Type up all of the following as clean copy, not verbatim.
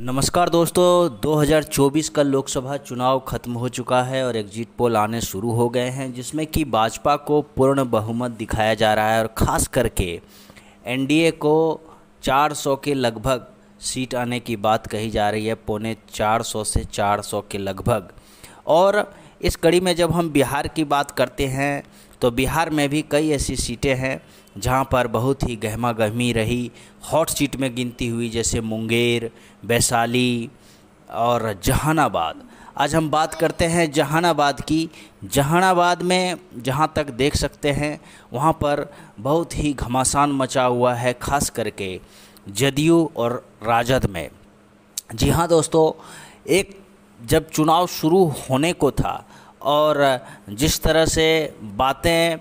नमस्कार दोस्तों, 2024 का लोकसभा चुनाव खत्म हो चुका है और एग्जिट पोल आने शुरू हो गए हैं, जिसमें कि भाजपा को पूर्ण बहुमत दिखाया जा रहा है और ख़ास करके एनडीए को 400 के लगभग सीट आने की बात कही जा रही है, पौने 400 से 400 के लगभग। और इस कड़ी में जब हम बिहार की बात करते हैं तो बिहार में भी कई ऐसी सीटें हैं जहां पर बहुत ही गहमा गहमी रही। हॉट सीट में गिनती हुई जैसे मुंगेर, वैशाली और जहानाबाद। आज हम बात करते हैं जहानाबाद की। जहानाबाद में जहां तक देख सकते हैं वहां पर बहुत ही घमासान मचा हुआ है, खास करके जदयू और राजद में। जी हाँ दोस्तों, एक जब चुनाव शुरू होने को था और जिस तरह से बातें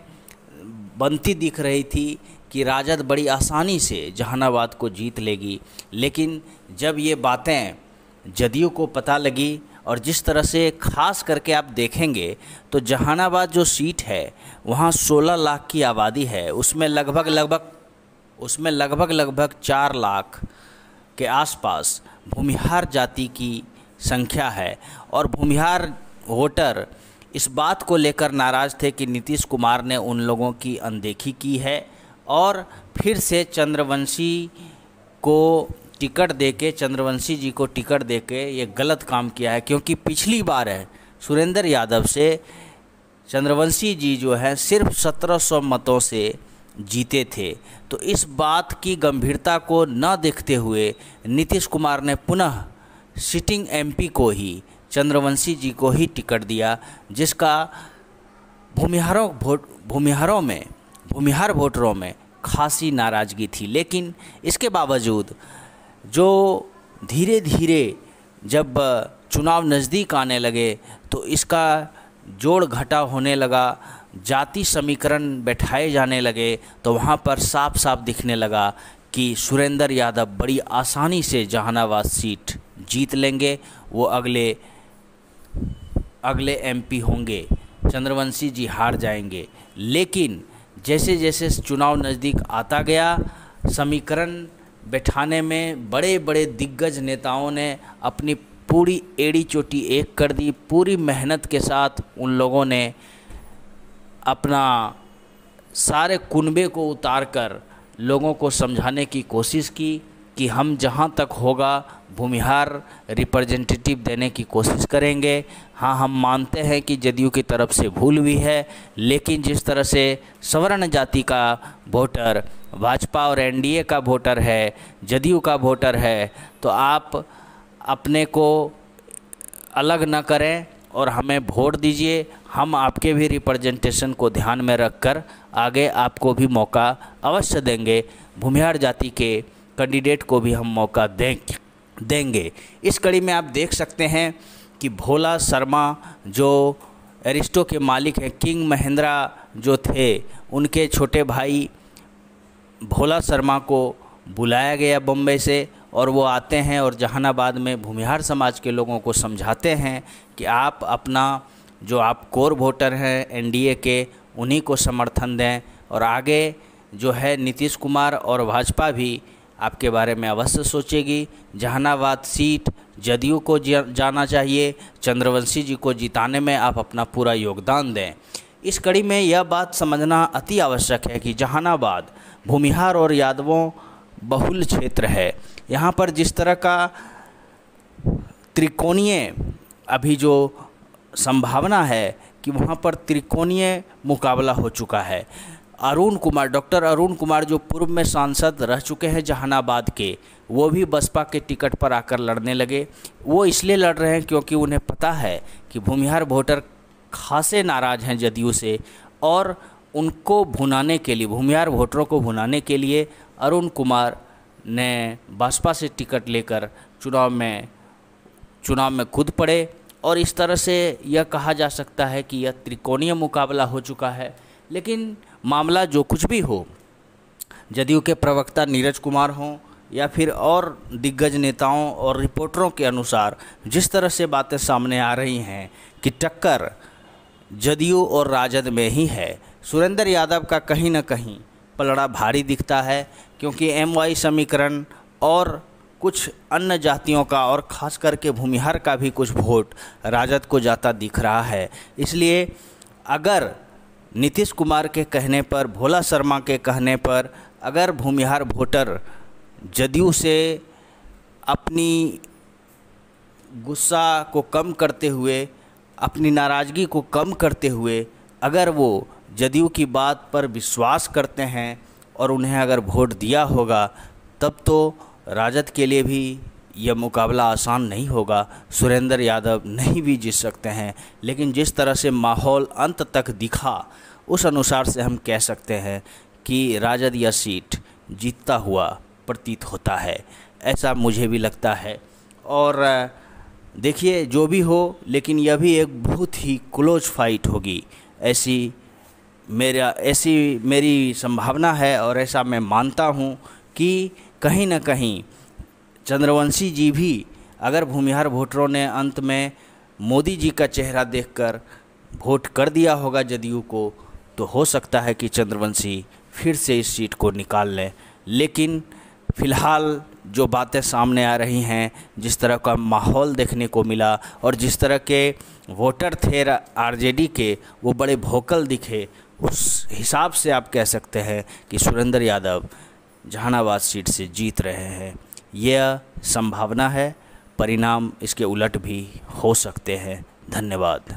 बनती दिख रही थी कि राजद बड़ी आसानी से जहानाबाद को जीत लेगी, लेकिन जब ये बातें जदयू को पता लगी और जिस तरह से ख़ास करके आप देखेंगे तो जहानाबाद जो सीट है वहाँ 16 लाख की आबादी है, उसमें लगभग 4 लाख के आसपास भूमिहार जाति की संख्या है। और भूमिहार वोटर इस बात को लेकर नाराज़ थे कि नीतीश कुमार ने उन लोगों की अनदेखी की है और फिर से चंद्रवंशी जी को टिकट देके ये गलत काम किया है। क्योंकि पिछली बार है सुरेंद्र यादव से चंद्रवंशी जी जो है सिर्फ 1700 मतों से जीते थे। तो इस बात की गंभीरता को न देखते हुए नीतीश कुमार ने पुनः सिटिंग एमपी को ही, चंद्रवंशी जी को ही टिकट दिया, जिसका भूमिहार वोटरों में खासी नाराज़गी थी। लेकिन इसके बावजूद जो धीरे धीरे जब चुनाव नज़दीक आने लगे तो इसका जोड़ घटा होने लगा, जाति समीकरण बैठाए जाने लगे, तो वहाँ पर साफ साफ दिखने लगा कि सुरेंद्र यादव बड़ी आसानी से जहानाबाद सीट जीत लेंगे। वो अगले एमपी होंगे, चंद्रवंशी जी हार जाएंगे। लेकिन जैसे जैसे चुनाव नज़दीक आता गया, समीकरण बैठाने में बड़े बड़े दिग्गज नेताओं ने अपनी पूरी एड़ी चोटी एक कर दी। पूरी मेहनत के साथ उन लोगों ने अपना सारे कुनबे को उतार कर लोगों को समझाने की कोशिश की कि हम जहां तक होगा भूमिहार रिप्रेजेंटेटिव देने की कोशिश करेंगे। हाँ, हम मानते हैं कि जदयू की तरफ से भूल हुई है, लेकिन जिस तरह से सवर्ण जाति का वोटर भाजपा और एनडीए का वोटर है, जदयू का वोटर है, तो आप अपने को अलग न करें और हमें वोट दीजिए। हम आपके भी रिप्रेजेंटेशन को ध्यान में रखकर आगे आपको भी मौका अवश्य देंगे। भूमिहार जाति के कैंडिडेट को भी हम मौका देंगे। इस कड़ी में आप देख सकते हैं कि भोला शर्मा जो एरिस्टो के मालिक हैं, किंग महेंद्रा जो थे, उनके छोटे भाई भोला शर्मा को बुलाया गया बम्बई से और वो आते हैं और जहानाबाद में भूमिहार समाज के लोगों को समझाते हैं कि आप अपना जो आप कोर वोटर हैं एनडीए के, उन्हीं को समर्थन दें और आगे जो है नीतीश कुमार और भाजपा भी आपके बारे में अवश्य सोचेगी। जहानाबाद सीट जदयू को जाना चाहिए, चंद्रवंशी जी को जिताने में आप अपना पूरा योगदान दें। इस कड़ी में यह बात समझना अति आवश्यक है कि जहानाबाद भूमिहार और यादवों बहुल क्षेत्र है। यहाँ पर जिस तरह का त्रिकोणीय अभी जो संभावना है कि वहाँ पर त्रिकोणीय मुकाबला हो चुका है। डॉक्टर अरुण कुमार जो पूर्व में सांसद रह चुके हैं जहानाबाद के, वो भी बसपा के टिकट पर आकर लड़ने लगे। वो इसलिए लड़ रहे हैं क्योंकि उन्हें पता है कि भूमिहार वोटर खासे नाराज़ हैं जदयू से और उनको भुनाने के लिए, भूमिहार वोटरों को भुनाने के लिए अरुण कुमार ने बसपा से टिकट लेकर चुनाव में कूद पड़े। और इस तरह से यह कहा जा सकता है कि यह त्रिकोणीय मुकाबला हो चुका है। लेकिन मामला जो कुछ भी हो, जदयू के प्रवक्ता नीरज कुमार हों या फिर और दिग्गज नेताओं और रिपोर्टरों के अनुसार जिस तरह से बातें सामने आ रही हैं कि टक्कर जदयू और राजद में ही है, सुरेंद्र यादव का कहीं न कहीं पलड़ा भारी दिखता है। क्योंकि एमवाई समीकरण और कुछ अन्य जातियों का और ख़ास करके भूमिहार का भी कुछ वोट राजद को जाता दिख रहा है। इसलिए अगर नीतीश कुमार के कहने पर, भोला शर्मा के कहने पर अगर भूमिहार वोटर जदयू से अपनी गुस्सा को कम करते हुए, अपनी नाराज़गी को कम करते हुए अगर वो जदयू की बात पर विश्वास करते हैं और उन्हें अगर वोट दिया होगा, तब तो राजद के लिए भी यह मुकाबला आसान नहीं होगा। सुरेंद्र यादव नहीं भी जीत सकते हैं, लेकिन जिस तरह से माहौल अंत तक दिखा उस अनुसार से हम कह सकते हैं कि राजद यह सीट जीतता हुआ प्रतीत होता है, ऐसा मुझे भी लगता है। और देखिए जो भी हो, लेकिन यह भी एक बहुत ही क्लोज फाइट होगी, ऐसी मेरी संभावना है और ऐसा मैं मानता हूँ कि कहीं ना कहीं चंद्रवंशी जी भी, अगर भूमिहार वोटरों ने अंत में मोदी जी का चेहरा देखकर वोट कर दिया होगा जदयू को, तो हो सकता है कि चंद्रवंशी फिर से इस सीट को निकाल लें। लेकिन फ़िलहाल जो बातें सामने आ रही हैं, जिस तरह का माहौल देखने को मिला और जिस तरह के वोटर थे आरजेडी के, वो बड़े वोकल दिखे, उस हिसाब से आप कह सकते हैं कि सुरेंद्र यादव जहानाबाद सीट से जीत रहे हैं। यह संभावना है, परिणाम इसके उलट भी हो सकते हैं। धन्यवाद।